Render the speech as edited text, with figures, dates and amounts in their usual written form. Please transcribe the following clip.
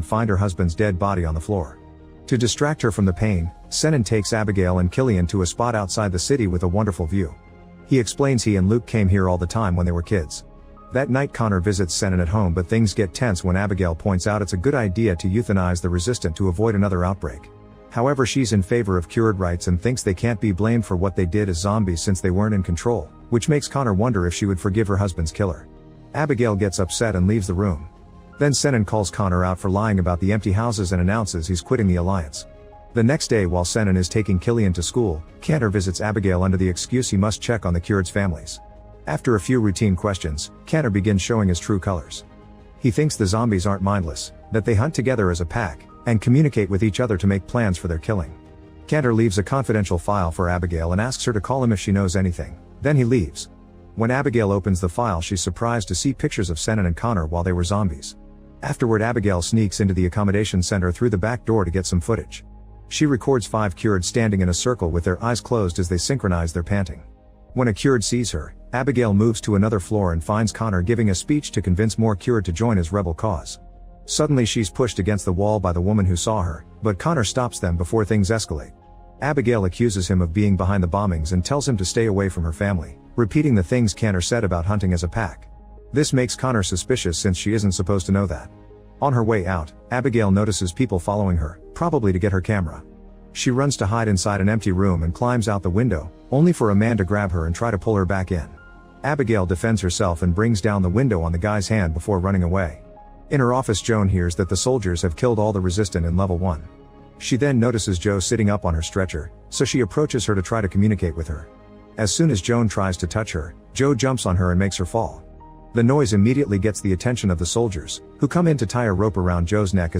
and find her husband's dead body on the floor. To distract her from the pain, Senan takes Abigail and Killian to a spot outside the city with a wonderful view. He explains he and Luke came here all the time when they were kids. That night Connor visits Senan at home, but things get tense when Abigail points out it's a good idea to euthanize the resistant to avoid another outbreak. However, she's in favor of cured rights and thinks they can't be blamed for what they did as zombies since they weren't in control, which makes Connor wonder if she would forgive her husband's killer. Abigail gets upset and leaves the room. Then Senan calls Connor out for lying about the empty houses and announces he's quitting the alliance. The next day, while Senan is taking Killian to school, Cantor visits Abigail under the excuse he must check on the cured's families. After a few routine questions, Cantor begins showing his true colors. He thinks the zombies aren't mindless, that they hunt together as a pack, and communicate with each other to make plans for their killing. Cantor leaves a confidential file for Abigail and asks her to call him if she knows anything. Then he leaves. When Abigail opens the file, she's surprised to see pictures of Senan and Connor while they were zombies. Afterward, Abigail sneaks into the accommodation center through the back door to get some footage. She records 5 cured standing in a circle with their eyes closed as they synchronize their panting. When a cured sees her, Abigail moves to another floor and finds Connor giving a speech to convince more cured to join his rebel cause. Suddenly she's pushed against the wall by the woman who saw her, but Connor stops them before things escalate. Abigail accuses him of being behind the bombings and tells him to stay away from her family, repeating the things Cantor said about hunting as a pack. This makes Connor suspicious since she isn't supposed to know that. On her way out, Abigail notices people following her, probably to get her camera. She runs to hide inside an empty room and climbs out the window, only for a man to grab her and try to pull her back in. Abigail defends herself and brings down the window on the guy's hand before running away. In her office, Joan hears that the soldiers have killed all the resistant in level 1. She then notices Jo sitting up on her stretcher, so she approaches her to try to communicate with her. As soon as Joan tries to touch her, Jo jumps on her and makes her fall. The noise immediately gets the attention of the soldiers, who come in to tie a rope around Jo's neck